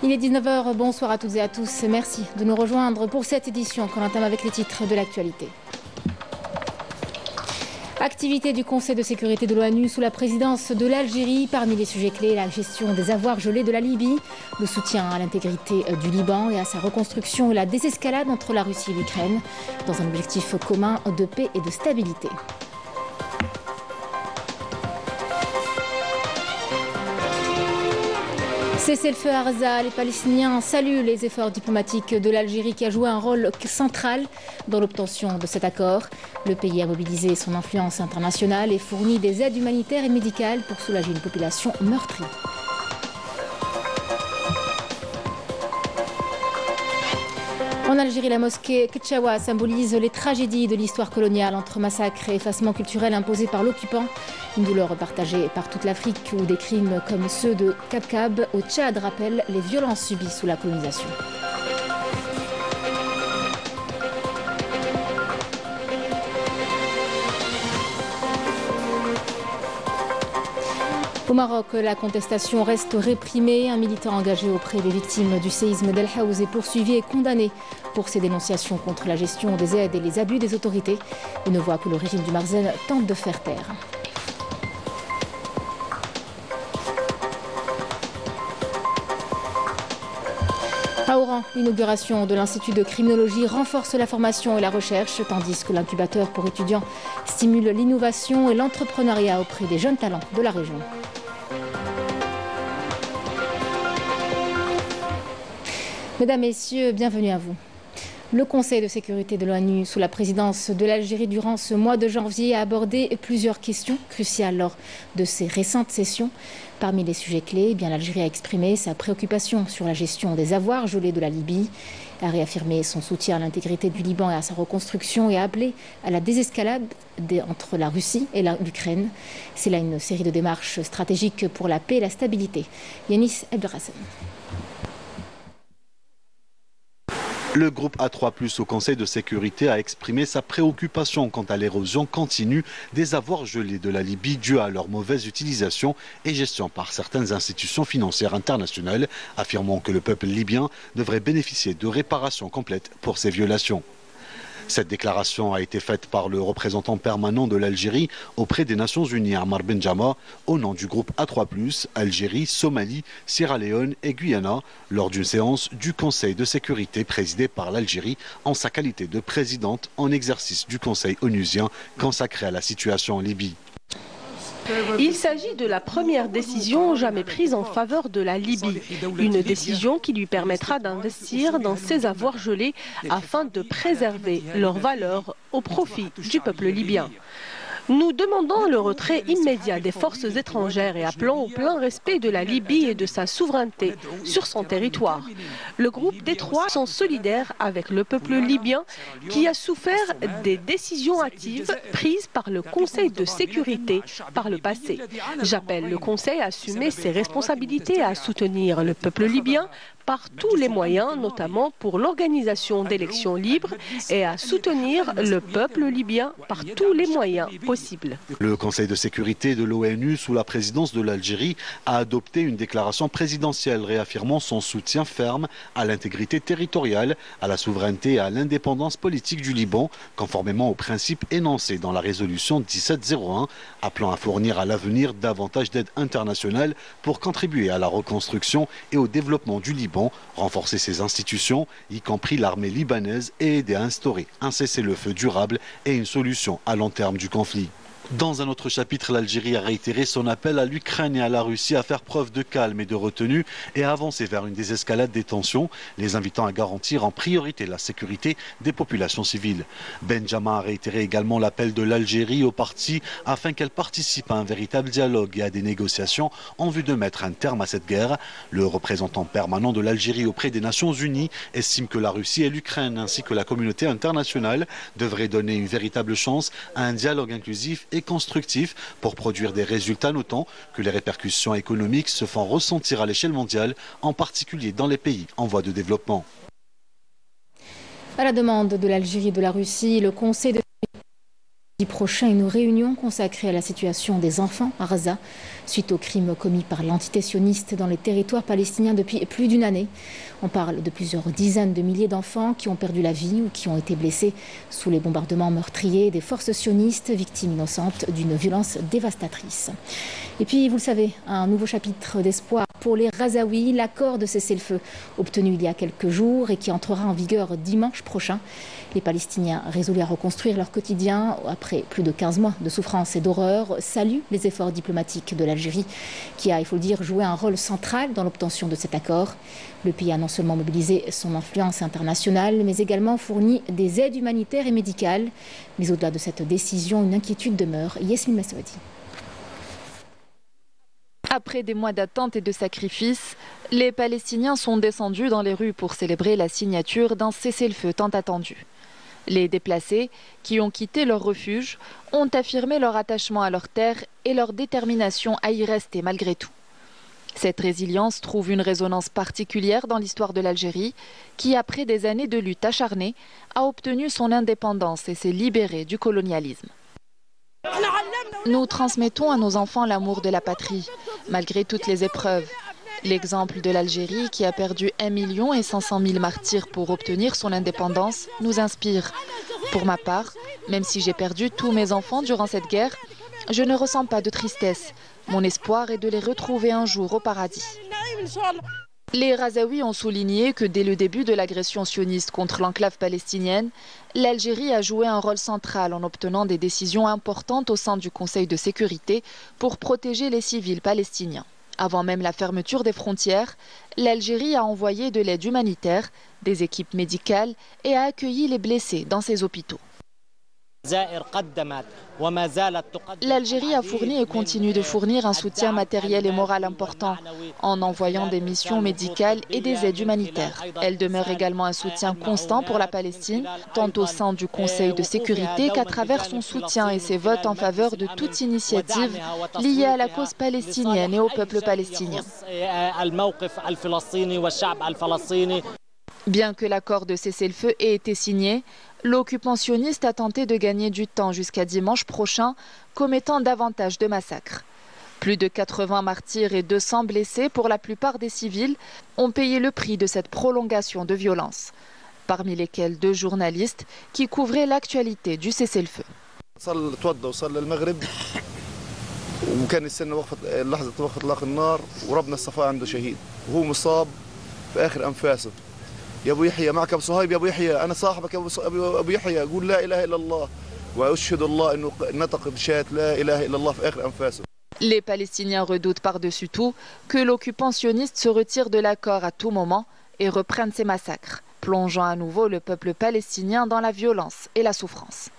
Il est 19 h, bonsoir à toutes et à tous. Merci de nous rejoindre pour cette édition qu'on entame avec les titres de l'actualité. Activité du Conseil de sécurité de l'ONU sous la présidence de l'Algérie. Parmi les sujets clés, la gestion des avoirs gelés de la Libye, le soutien à l'intégrité du Liban et à sa reconstruction et la désescalade entre la Russie et l'Ukraine dans un objectif commun de paix et de stabilité. Cessez-le-feu à Gaza, les Palestiniens saluent les efforts diplomatiques de l'Algérie qui a joué un rôle central dans l'obtention de cet accord. Le pays a mobilisé son influence internationale et fourni des aides humanitaires et médicales pour soulager une population meurtrie. En Algérie, la mosquée Ketchaoua symbolise les tragédies de l'histoire coloniale entre massacres et effacements culturels imposés par l'occupant. Une douleur partagée par toute l'Afrique où des crimes comme ceux de Kabkab au Tchad rappellent les violences subies sous la colonisation. Au Maroc, la contestation reste réprimée. Un militant engagé auprès des victimes du séisme d'El Haouz est poursuivi et condamné pour ses dénonciations contre la gestion des aides et les abus des autorités. Une voix que le régime du Marzen tente de faire taire. À Oran, l'inauguration de l'Institut de criminologie renforce la formation et la recherche, tandis que l'incubateur pour étudiants stimule l'innovation et l'entrepreneuriat auprès des jeunes talents de la région. Mesdames, Messieurs, bienvenue à vous. Le Conseil de sécurité de l'ONU, sous la présidence de l'Algérie durant ce mois de janvier, a abordé plusieurs questions cruciales lors de ces récentes sessions. Parmi les sujets clés, l'Algérie a exprimé sa préoccupation sur la gestion des avoirs gelés de la Libye, a réaffirmé son soutien à l'intégrité du Liban et à sa reconstruction et a appelé à la désescalade entre la Russie et l'Ukraine. C'est là une série de démarches stratégiques pour la paix et la stabilité. Yanis Abdelrahman. Le groupe A3+, au Conseil de sécurité, a exprimé sa préoccupation quant à l'érosion continue des avoirs gelés de la Libye due à leur mauvaise utilisation et gestion par certaines institutions financières internationales, affirmant que le peuple libyen devrait bénéficier de réparations complètes pour ces violations. Cette déclaration a été faite par le représentant permanent de l'Algérie auprès des Nations Unies, Ammar Benjama, au nom du groupe A3+, Algérie, Somalie, Sierra Leone et Guyana, lors d'une séance du Conseil de sécurité présidée par l'Algérie en sa qualité de présidente en exercice du Conseil onusien consacré à la situation en Libye. Il s'agit de la première décision jamais prise en faveur de la Libye. Une décision qui lui permettra d'investir dans ses avoirs gelés afin de préserver leur valeur au profit du peuple libyen. Nous demandons le retrait immédiat des forces étrangères et appelons au plein respect de la Libye et de sa souveraineté sur son territoire. Le groupe des Trois sont solidaires avec le peuple libyen qui a souffert des décisions hâtives prises par le Conseil de sécurité par le passé. J'appelle le Conseil à assumer ses responsabilités et à soutenir le peuple libyen par tous les moyens, notamment pour l'organisation d'élections libres et à soutenir le peuple libyen par tous les moyens possibles. Le Conseil de sécurité de l'ONU, sous la présidence de l'Algérie, a adopté une déclaration présidentielle réaffirmant son soutien ferme à l'intégrité territoriale, à la souveraineté et à l'indépendance politique du Liban, conformément aux principes énoncés dans la résolution 1701, appelant à fournir à l'avenir davantage d'aide internationale pour contribuer à la reconstruction et au développement du Liban, renforcer ses institutions, y compris l'armée libanaise, et aider à instaurer un cessez-le-feu durable et une solution à long terme du conflit. Dans un autre chapitre, l'Algérie a réitéré son appel à l'Ukraine et à la Russie à faire preuve de calme et de retenue et à avancer vers une désescalade des tensions, les invitant à garantir en priorité la sécurité des populations civiles. Benjama a réitéré également l'appel de l'Algérie aux parties afin qu'elles participent à un véritable dialogue et à des négociations en vue de mettre un terme à cette guerre. Le représentant permanent de l'Algérie auprès des Nations Unies estime que la Russie et l'Ukraine ainsi que la communauté internationale devraient donner une véritable chance à un dialogue inclusif et constructif pour produire des résultats, notant que les répercussions économiques se font ressentir à l'échelle mondiale, en particulier dans les pays en voie de développement. À la demande de l'Algérie et de la Russie, le Conseil de Prochain, une réunion consacrée à la situation des enfants à Gaza, suite aux crimes commis par l'entité sioniste dans les territoires palestiniens depuis plus d'une année. On parle de plusieurs dizaines de milliers d'enfants qui ont perdu la vie ou qui ont été blessés sous les bombardements meurtriers des forces sionistes, victimes innocentes d'une violence dévastatrice. Et puis, vous le savez, un nouveau chapitre d'espoir pour les Gazaouis, l'accord de cessez-le-feu obtenu il y a quelques jours et qui entrera en vigueur dimanche prochain. Les Palestiniens résolus à reconstruire leur quotidien après plus de 15 mois de souffrance et d'horreur saluent les efforts diplomatiques de l'Algérie qui a, il faut le dire, joué un rôle central dans l'obtention de cet accord. Le pays a non seulement mobilisé son influence internationale, mais également fourni des aides humanitaires et médicales. Mais au-delà de cette décision, une inquiétude demeure. Yasmine Massoudi. Après des mois d'attente et de sacrifices, les Palestiniens sont descendus dans les rues pour célébrer la signature d'un cessez-le-feu tant attendu. Les déplacés, qui ont quitté leur refuge, ont affirmé leur attachement à leur terre et leur détermination à y rester malgré tout. Cette résilience trouve une résonance particulière dans l'histoire de l'Algérie, qui, après des années de lutte acharnée, a obtenu son indépendance et s'est libérée du colonialisme. Nous transmettons à nos enfants l'amour de la patrie, malgré toutes les épreuves. L'exemple de l'Algérie, qui a perdu 1 500 000 martyrs pour obtenir son indépendance, nous inspire. Pour ma part, même si j'ai perdu tous mes enfants durant cette guerre, je ne ressens pas de tristesse. Mon espoir est de les retrouver un jour au paradis. Les Gazaouis ont souligné que dès le début de l'agression sioniste contre l'enclave palestinienne, l'Algérie a joué un rôle central en obtenant des décisions importantes au sein du Conseil de sécurité pour protéger les civils palestiniens. Avant même la fermeture des frontières, l'Algérie a envoyé de l'aide humanitaire, des équipes médicales et a accueilli les blessés dans ses hôpitaux. L'Algérie a fourni et continue de fournir un soutien matériel et moral important en envoyant des missions médicales et des aides humanitaires. Elle demeure également un soutien constant pour la Palestine, tant au sein du Conseil de sécurité qu'à travers son soutien et ses votes en faveur de toute initiative liée à la cause palestinienne et au peuple palestinien. Bien que l'accord de cessez-le-feu ait été signé, l'occupant sioniste a tenté de gagner du temps jusqu'à dimanche prochain, commettant davantage de massacres. Plus de 80 martyrs et 200 blessés, pour la plupart des civils, ont payé le prix de cette prolongation de violence, parmi lesquels 2 journalistes qui couvraient l'actualité du cessez-le-feu. يا ابو يحيى معك ابو صهيب يا ابو يحيى انا صاحبك ابو يحيى قول لا اله الا الله واشهد الله انه نطق بشهاده لا اله الا الله في اخر انفاسه. Les Palestiniens redoutent par-dessus tout que l'occupant sioniste se retire de l'accord à tout moment et reprenne ses massacres, plongeant à nouveau le peuple palestinien dans la violence et la souffrance.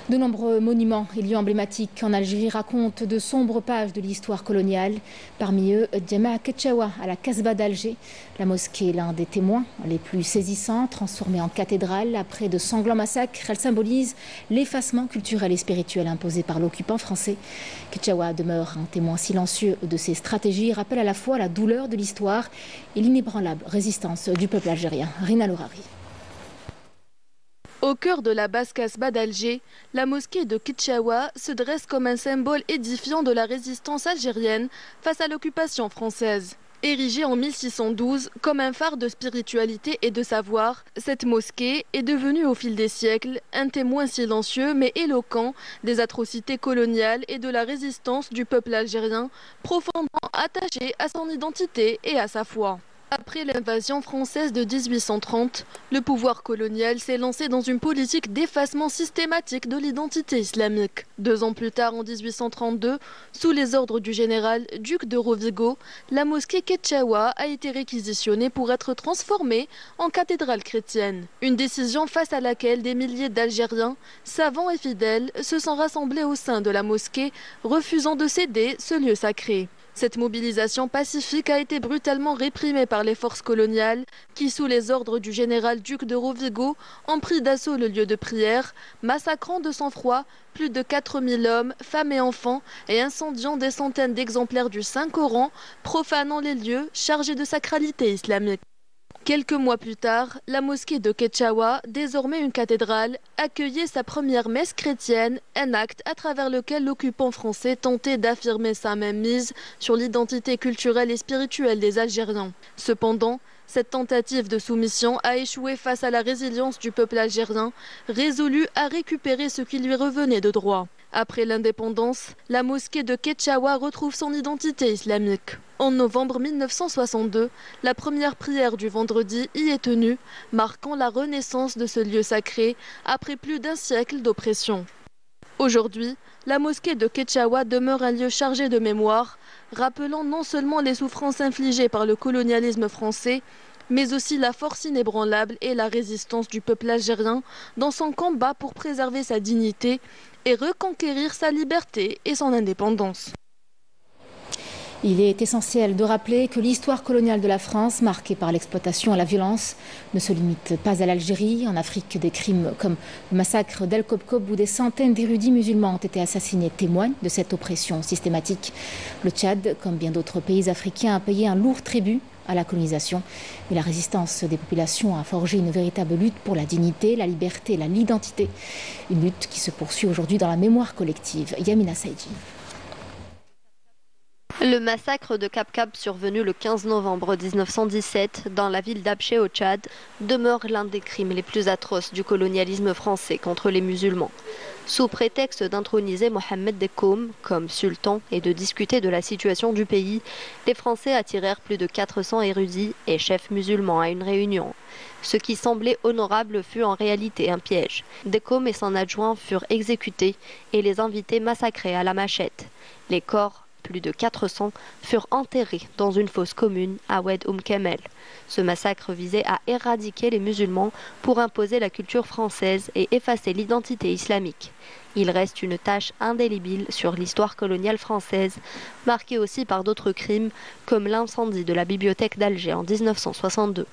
De nombreux monuments et lieux emblématiques en Algérie racontent de sombres pages de l'histoire coloniale. Parmi eux, Djama Ketchaoua à la Casbah d'Alger. La mosquée est l'un des témoins les plus saisissants. Transformée en cathédrale après de sanglants massacres, elle symbolise l'effacement culturel et spirituel imposé par l'occupant français. Ketchaoua demeure un témoin silencieux de ces stratégies et rappelle à la fois la douleur de l'histoire et l'inébranlable résistance du peuple algérien. Rina Lourari. Au cœur de la basse Casbah d'Alger, la mosquée de Ketchaoua se dresse comme un symbole édifiant de la résistance algérienne face à l'occupation française. Érigée en 1612 comme un phare de spiritualité et de savoir, cette mosquée est devenue au fil des siècles un témoin silencieux mais éloquent des atrocités coloniales et de la résistance du peuple algérien, profondément attaché à son identité et à sa foi. Après l'invasion française de 1830, le pouvoir colonial s'est lancé dans une politique d'effacement systématique de l'identité islamique. 2 ans plus tard, en 1832, sous les ordres du général duc de Rovigo, la mosquée Ketchaoua a été réquisitionnée pour être transformée en cathédrale chrétienne. Une décision face à laquelle des milliers d'Algériens, savants et fidèles, se sont rassemblés au sein de la mosquée, refusant de céder ce lieu sacré. Cette mobilisation pacifique a été brutalement réprimée par les forces coloniales qui, sous les ordres du général duc de Rovigo, ont pris d'assaut le lieu de prière, massacrant de sang-froid plus de 4000 hommes, femmes et enfants et incendiant des centaines d'exemplaires du Saint-Coran, profanant les lieux chargés de sacralité islamique. Quelques mois plus tard, la mosquée de Ketchaoua, désormais une cathédrale, accueillait sa première messe chrétienne, un acte à travers lequel l'occupant français tentait d'affirmer sa mainmise sur l'identité culturelle et spirituelle des Algériens. Cependant, cette tentative de soumission a échoué face à la résilience du peuple algérien, résolu à récupérer ce qui lui revenait de droit. Après l'indépendance, la mosquée de Ketchaoua retrouve son identité islamique. En novembre 1962, la première prière du vendredi y est tenue, marquant la renaissance de ce lieu sacré après plus d'un siècle d'oppression. Aujourd'hui, la mosquée de Ketchaoua demeure un lieu chargé de mémoire, rappelant non seulement les souffrances infligées par le colonialisme français, mais aussi la force inébranlable et la résistance du peuple algérien dans son combat pour préserver sa dignité et reconquérir sa liberté et son indépendance. Il est essentiel de rappeler que l'histoire coloniale de la France, marquée par l'exploitation et la violence, ne se limite pas à l'Algérie. En Afrique, des crimes comme le massacre d'El Kobkob où des centaines d'érudits musulmans ont été assassinés témoignent de cette oppression systématique. Le Tchad, comme bien d'autres pays africains, a payé un lourd tribut à la colonisation. Mais la résistance des populations a forgé une véritable lutte pour la dignité, la liberté et l'identité. Une lutte qui se poursuit aujourd'hui dans la mémoire collective. Yamina Saïdji. Le massacre de Kap-Kap survenu le 15 novembre 1917 dans la ville d'Abché au Tchad demeure l'un des crimes les plus atroces du colonialisme français contre les musulmans. Sous prétexte d'introniser Mohamed Dekoum comme sultan et de discuter de la situation du pays, les Français attirèrent plus de 400 érudits et chefs musulmans à une réunion. Ce qui semblait honorable fut en réalité un piège. Dekoum et son adjoint furent exécutés et les invités massacrés à la machette. Les corps, plus de 400, furent enterrés dans une fosse commune à Oued Kemel. Ce massacre visait à éradiquer les musulmans pour imposer la culture française et effacer l'identité islamique. Il reste une tache indélébile sur l'histoire coloniale française, marquée aussi par d'autres crimes, comme l'incendie de la bibliothèque d'Alger en 1962.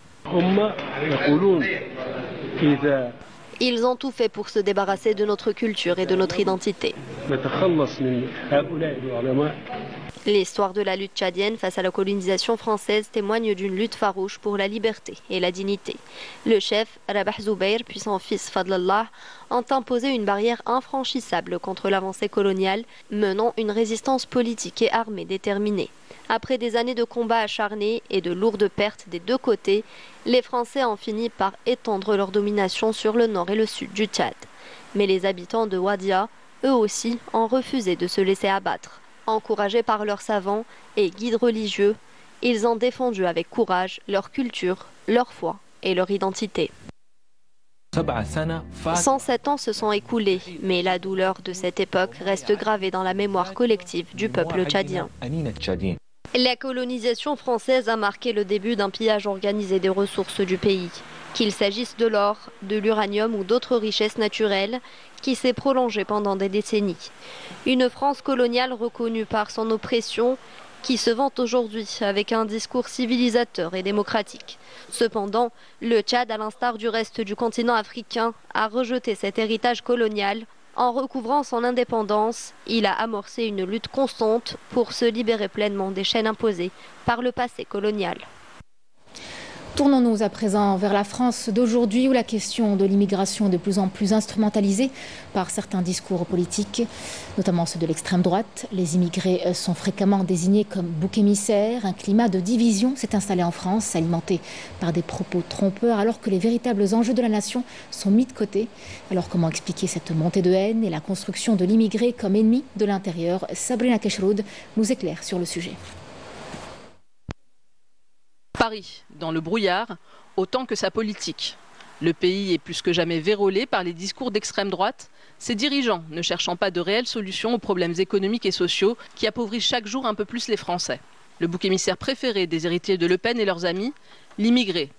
Ils ont tout fait pour se débarrasser de notre culture et de notre identité. L'histoire de la lutte tchadienne face à la colonisation française témoigne d'une lutte farouche pour la liberté et la dignité. Le chef, Rabah Zoubeir, puis son fils Fadlallah, ont imposé une barrière infranchissable contre l'avancée coloniale, menant une résistance politique et armée déterminée. Après des années de combats acharnés et de lourdes pertes des deux côtés, les Français ont fini par étendre leur domination sur le nord et le sud du Tchad. Mais les habitants de Ouadia, eux aussi, ont refusé de se laisser abattre. Encouragés par leurs savants et guides religieux, ils ont défendu avec courage leur culture, leur foi et leur identité. 107 ans se sont écoulés, mais la douleur de cette époque reste gravée dans la mémoire collective du peuple tchadien. La colonisation française a marqué le début d'un pillage organisé des ressources du pays. Qu'il s'agisse de l'or, de l'uranium ou d'autres richesses naturelles, qui s'est prolongé pendant des décennies. Une France coloniale reconnue par son oppression, qui se vante aujourd'hui avec un discours civilisateur et démocratique. Cependant, le Tchad, à l'instar du reste du continent africain, a rejeté cet héritage colonial. En recouvrant son indépendance, il a amorcé une lutte constante pour se libérer pleinement des chaînes imposées par le passé colonial. Tournons-nous à présent vers la France d'aujourd'hui où la question de l'immigration est de plus en plus instrumentalisée par certains discours politiques, notamment ceux de l'extrême droite. Les immigrés sont fréquemment désignés comme boucs émissaires. Un climat de division s'est installé en France, alimenté par des propos trompeurs, alors que les véritables enjeux de la nation sont mis de côté. Alors comment expliquer cette montée de haine et la construction de l'immigré comme ennemi de l'intérieur? Sabrina Keshroud nous éclaire sur le sujet. Paris, dans le brouillard, autant que sa politique. Le pays est plus que jamais vérolé par les discours d'extrême droite, ses dirigeants ne cherchant pas de réelles solutions aux problèmes économiques et sociaux qui appauvrissent chaque jour un peu plus les Français. Le bouc émissaire préféré des héritiers de Le Pen et leurs amis, l'immigré.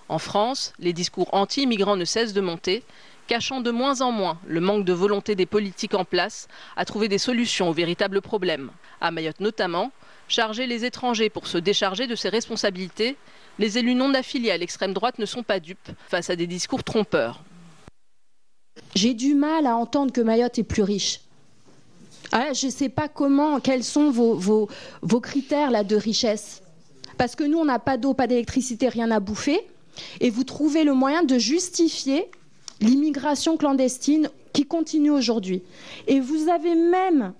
En France, les discours anti-immigrants ne cessent de monter, cachant de moins en moins le manque de volonté des politiques en place à trouver des solutions aux véritables problèmes. À Mayotte notamment, charger les étrangers pour se décharger de ses responsabilités, les élus non affiliés à l'extrême droite ne sont pas dupes face à des discours trompeurs. J'ai du mal à entendre que Mayotte est plus riche. Je ne sais pas quels sont vos critères là, de richesse. Parce que nous, on n'a pas d'eau, pas d'électricité, rien à bouffer. Et vous trouvez le moyen de justifier l'immigration clandestine qui continue aujourd'hui. Et vous avez même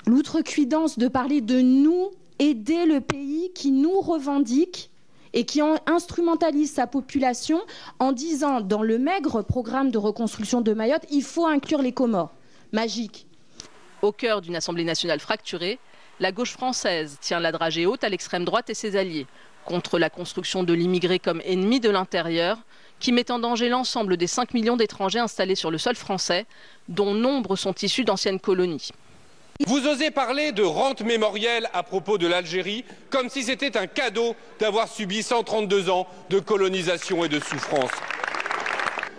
l'outrecuidance de parler de nous aider le pays qui nous revendique et qui instrumentalise sa population en disant dans le maigre programme de reconstruction de Mayotte, il faut inclure les Comores. Magique. Au cœur d'une Assemblée nationale fracturée, la gauche française tient la dragée haute à l'extrême droite et ses alliés, contre la construction de l'immigré comme ennemi de l'intérieur, qui met en danger l'ensemble des 5 millions d'étrangers installés sur le sol français, dont nombre sont issus d'anciennes colonies. Vous osez parler de rente mémorielle à propos de l'Algérie, comme si c'était un cadeau d'avoir subi 132 ans de colonisation et de souffrance.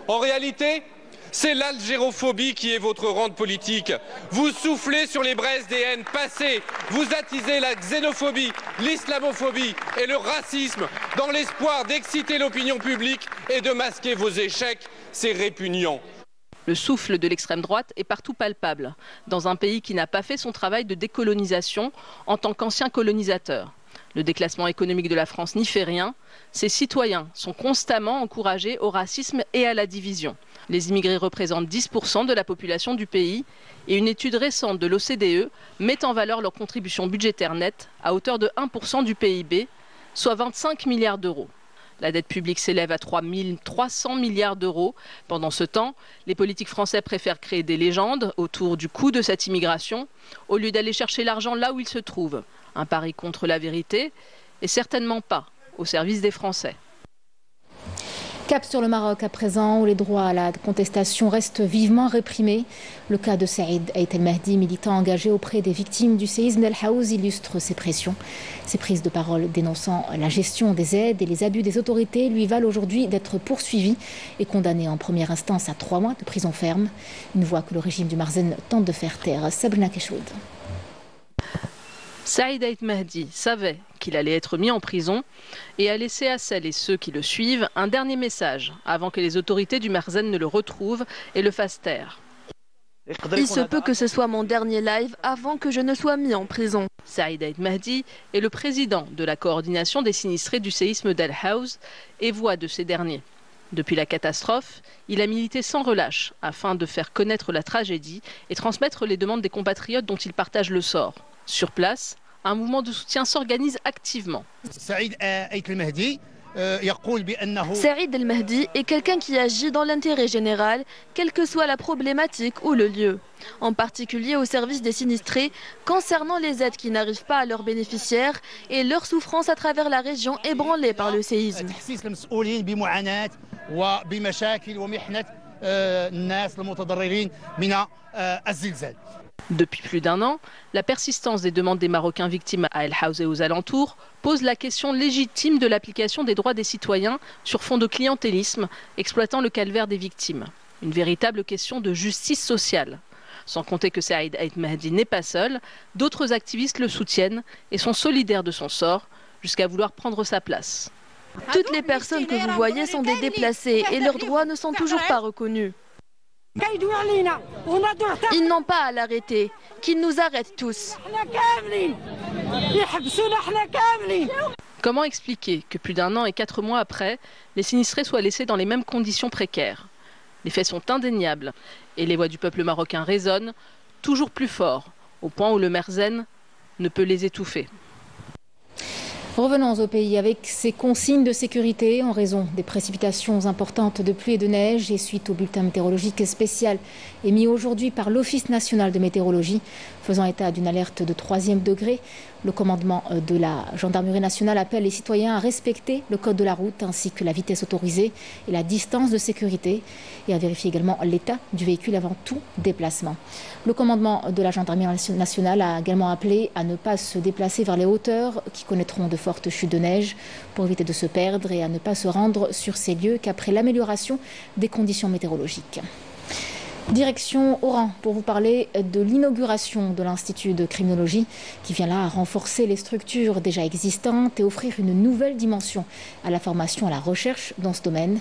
En réalité, c'est l'algérophobie qui est votre rente politique. Vous soufflez sur les braises des haines passées, vous attisez la xénophobie, l'islamophobie et le racisme dans l'espoir d'exciter l'opinion publique et de masquer vos échecs. C'est répugnant. Le souffle de l'extrême droite est partout palpable, dans un pays qui n'a pas fait son travail de décolonisation en tant qu'ancien colonisateur. Le déclassement économique de la France n'y fait rien. Ses citoyens sont constamment encouragés au racisme et à la division. Les immigrés représentent 10% de la population du pays et une étude récente de l'OCDE met en valeur leur contribution budgétaire nette à hauteur de 1% du PIB, soit 25 milliards d'euros. La dette publique s'élève à 3 300 milliards d'euros. Pendant ce temps, les politiques français préfèrent créer des légendes autour du coût de cette immigration, au lieu d'aller chercher l'argent là où il se trouve. Un pari contre la vérité et certainement pas au service des Français. Cap sur le Maroc à présent, où les droits à la contestation restent vivement réprimés. Le cas de Saïd Ait El Mahdi, militant engagé auprès des victimes du séisme d'El Haouz, illustre ces pressions. Ces prises de parole dénonçant la gestion des aides et les abus des autorités lui valent aujourd'hui d'être poursuivi et condamné en première instance à 3 mois de prison ferme. Une voix que le régime du Marzen tente de faire taire. Sabrina Keshroud. Saïd Ait Mahdi savait qu'il allait être mis en prison et a laissé à celles et ceux qui le suivent un dernier message avant que les autorités du Marzen ne le retrouvent et le fassent taire. Il se peut que ce soit mon dernier live avant que je ne sois mis en prison. Saïd Ait Mahdi est le président de la coordination des sinistrés du séisme d'El Haouz et voix de ces derniers. Depuis la catastrophe, il a milité sans relâche afin de faire connaître la tragédie et transmettre les demandes des compatriotes dont il partage le sort. Sur place, un mouvement de soutien s'organise activement. Saïd El Mahdi est quelqu'un qui agit dans l'intérêt général, quelle que soit la problématique ou le lieu. En particulier au service des sinistrés, concernant les aides qui n'arrivent pas à leurs bénéficiaires et leur souffrance à travers la région ébranlée par le séisme. Depuis plus d'1 an, la persistance des demandes des Marocains victimes à El Haouz et aux alentours pose la question légitime de l'application des droits des citoyens sur fond de clientélisme, exploitant le calvaire des victimes. Une véritable question de justice sociale. Sans compter que Saïd Ait Mahdi n'est pas seul, d'autres activistes le soutiennent et sont solidaires de son sort, jusqu'à vouloir prendre sa place. Toutes les personnes que vous voyez sont des déplacés et leurs droits ne sont toujours pas reconnus. Ils n'ont pas à l'arrêter, qu'ils nous arrêtent tous. Comment expliquer que plus d'1 an et 4 mois après, les sinistrés soient laissés dans les mêmes conditions précaires? Les faits sont indéniables et les voix du peuple marocain résonnent toujours plus fort, au point où le Merzen ne peut les étouffer. Revenons au pays avec ces consignes de sécurité en raison des précipitations importantes de pluie et de neige et suite au bulletin météorologique spécial émis aujourd'hui par l'Office national de météorologie faisant état d'une alerte de 3e degré. Le commandement de la gendarmerie nationale appelle les citoyens à respecter le code de la route ainsi que la vitesse autorisée et la distance de sécurité et à vérifier également l'état du véhicule avant tout déplacement. Le commandement de la gendarmerie nationale a également appelé à ne pas se déplacer vers les hauteurs qui connaîtront de fortes chutes de neige pour éviter de se perdre et à ne pas se rendre sur ces lieux qu'après l'amélioration des conditions météorologiques. Direction Oran pour vous parler de l'inauguration de l'Institut de criminologie qui vient là à renforcer les structures déjà existantes et offrir une nouvelle dimension à la formation et à la recherche dans ce domaine.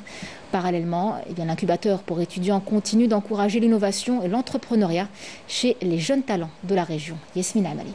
Parallèlement, l'incubateur pour étudiants continue d'encourager l'innovation et l'entrepreneuriat chez les jeunes talents de la région. Yasmina Amali.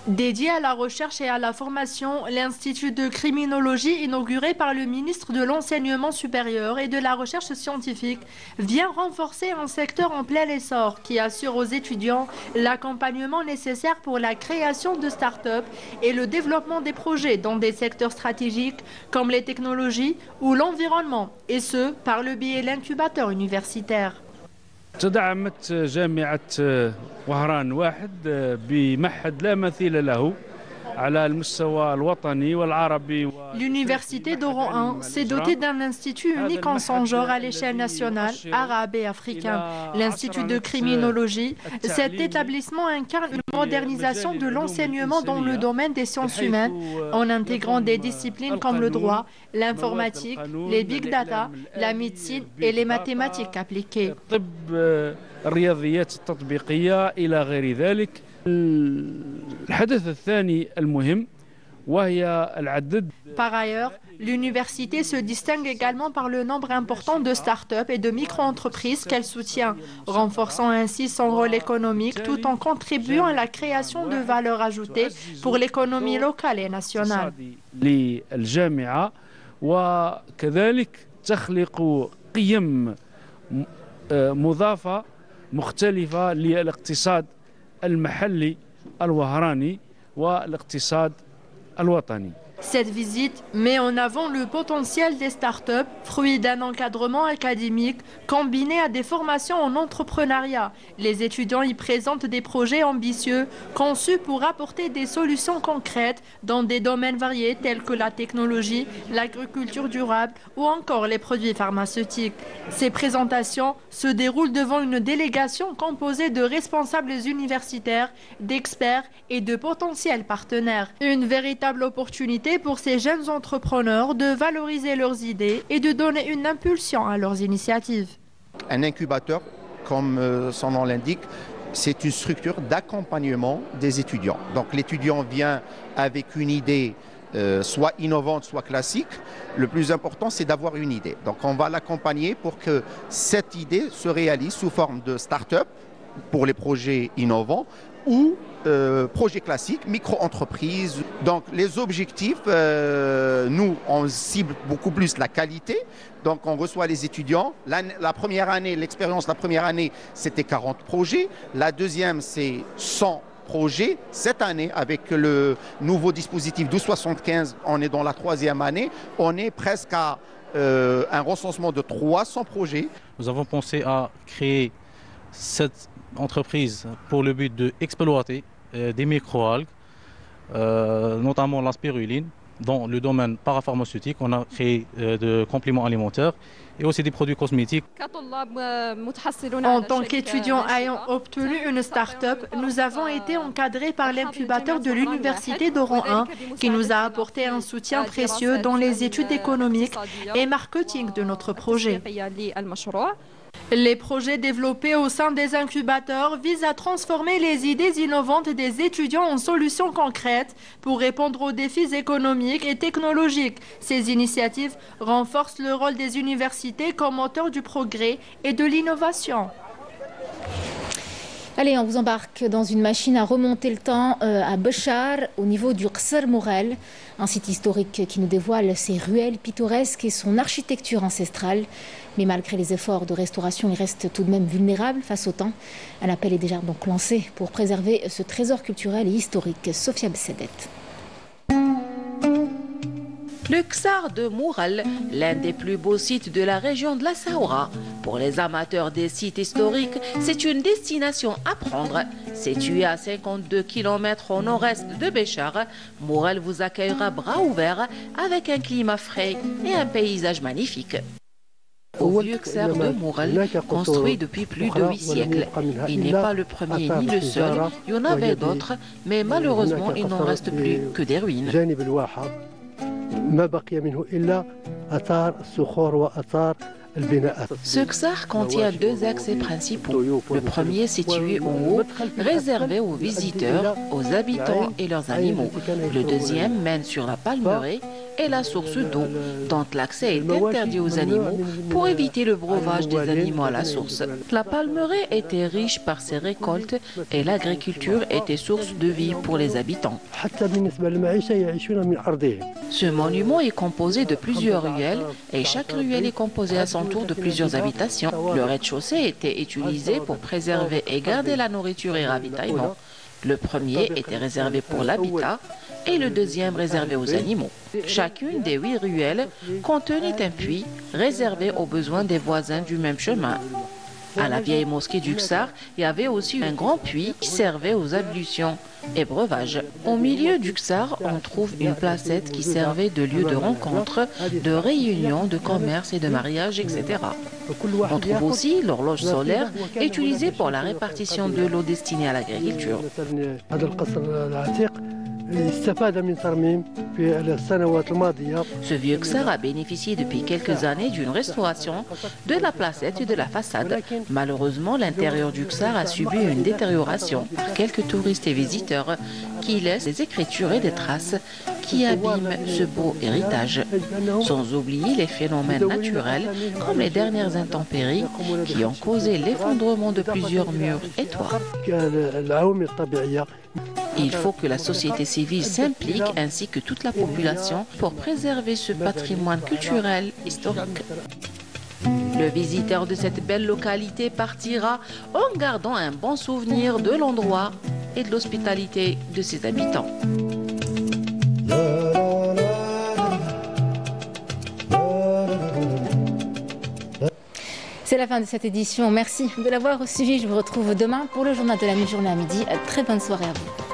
Dédié à la recherche et à la formation, l'Institut de criminologie inauguré par le ministre de l'Enseignement supérieur et de la Recherche scientifique vient renforcer un secteur en plein essor qui assure aux étudiants l'accompagnement nécessaire pour la création de start-up et le développement des projets dans des secteurs stratégiques comme les technologies ou l'environnement, et ce, par le biais de l'incubateur universitaire. تدعمت جامعة وهران واحد بمعهد لا مثيل له على المستوى الوطني والعربي. L'université d'Oran 1 s'est dotée d'un institut unique en son genre à l'échelle nationale, arabe et africain. L'Institut de criminologie, cet établissement incarne une modernisation de l'enseignement dans le domaine des sciences humaines en intégrant des disciplines comme le droit, l'informatique, les big data, la médecine et les mathématiques appliquées. الرياضيات التطبيقية إلى غير ذلك. الحدث الثاني المهم وهي العدد. Par ailleurs, l'université se distingue également par le nombre important de start-up et de micro-entreprises qu'elle soutient, renforçant ainsi son rôle économique tout en contribuant à la création de valeur ajoutée pour l'économie locale et nationale. للجامعة وكذلك تخلق قيم مضافة مختلفة للاقتصاد المحلي الوهراني والاقتصاد الوطني. Cette visite met en avant le potentiel des start-up, fruit d'un encadrement académique combiné à des formations en entrepreneuriat. Les étudiants y présentent des projets ambitieux conçus pour apporter des solutions concrètes dans des domaines variés tels que la technologie, l'agriculture durable ou encore les produits pharmaceutiques. Ces présentations se déroulent devant une délégation composée de responsables universitaires, d'experts et de potentiels partenaires. Une véritable opportunité pour ces jeunes entrepreneurs de valoriser leurs idées et de donner une impulsion à leurs initiatives. Un incubateur, comme son nom l'indique, c'est une structure d'accompagnement des étudiants. Donc l'étudiant vient avec une idée soit innovante, soit classique. Le plus important, c'est d'avoir une idée. Donc on va l'accompagner pour que cette idée se réalise sous forme de start-up pour les projets innovants ou projets classiques, micro-entreprises. Donc les objectifs, nous, on cible beaucoup plus la qualité. Donc on reçoit les étudiants. La première année, l'expérience, la première année, c'était 40 projets. La deuxième, c'est 100 projets. Cette année, avec le nouveau dispositif 1275, on est dans la 3e année. On est presque à un recensement de 300 projets. Nous avons pensé à créer cette entreprise pour le but d'exploiter des microalgues, notamment la spiruline. Dans le domaine parapharmaceutique, on a créé de compléments alimentaires et aussi des produits cosmétiques. En tant qu'étudiants ayant obtenu une start-up, nous avons été encadrés par l'incubateur de l'université d'Oran 1 qui nous a apporté un soutien précieux dans les études économiques et marketing de notre projet. Les projets développés au sein des incubateurs visent à transformer les idées innovantes des étudiants en solutions concrètes pour répondre aux défis économiques et technologiques. Ces initiatives renforcent le rôle des universités comme moteur du progrès et de l'innovation. Allez, on vous embarque dans une machine à remonter le temps à Béchar, au niveau du Qsar Mourel, un site historique qui nous dévoile ses ruelles pittoresques et son architecture ancestrale. Mais malgré les efforts de restauration, il reste tout de même vulnérable face au temps. Un appel est déjà donc lancé pour préserver ce trésor culturel et historique. Sophia Bessedet. Le Qsar de Mourel, l'un des plus beaux sites de la région de la Saoura. Pour les amateurs des sites historiques, c'est une destination à prendre. Situé à 52 km au nord-est de Béchar, Mourel vous accueillera bras ouverts avec un climat frais et un paysage magnifique. Au vieux Qsar de Mourel, construit depuis plus de 8 siècles. Il n'est pas le premier ni le seul, il y en avait d'autres, mais malheureusement il n'en reste plus que des ruines. Ce Qsar contient deux accès principaux. Le premier situé en haut, réservé aux visiteurs, aux habitants et leurs animaux. Le deuxième mène sur la palmeraie et la source d'eau, dont l'accès est interdit aux animaux pour éviter le breuvage des animaux à la source. La palmeraie était riche par ses récoltes et l'agriculture était source de vie pour les habitants. Ce monument est composé de plusieurs ruelles et chaque ruelle est composée à son tour de plusieurs habitations. Le rez-de-chaussée était utilisé pour préserver et garder la nourriture et ravitaillement. Le premier était réservé pour l'habitat et le deuxième réservé aux animaux. Chacune des 8 ruelles contenait un puits réservé aux besoins des voisins du même chemin. À la vieille mosquée du Qsar, il y avait aussi un grand puits qui servait aux ablutions et breuvages. Au milieu du Qsar, on trouve une placette qui servait de lieu de rencontre, de réunion, de commerce et de mariage, etc. On trouve aussi l'horloge solaire utilisée pour la répartition de l'eau destinée à l'agriculture. Ce vieux Qsar a bénéficié depuis quelques années d'une restauration de la placette et de la façade. Malheureusement, l'intérieur du Qsar a subi une détérioration par quelques touristes et visiteurs qui laissent des écritures et des traces qui abîment ce beau héritage. Sans oublier les phénomènes naturels comme les dernières intempéries qui ont causé l'effondrement de plusieurs murs et toits. Il faut que la société civile s'implique ainsi que toute la population pour préserver ce patrimoine culturel historique. Le visiteur de cette belle localité partira en gardant un bon souvenir de l'endroit et de l'hospitalité de ses habitants. C'est la fin de cette édition. Merci de l'avoir suivi. Je vous retrouve demain pour le journal de la mi-journée à midi. Très bonne soirée à vous.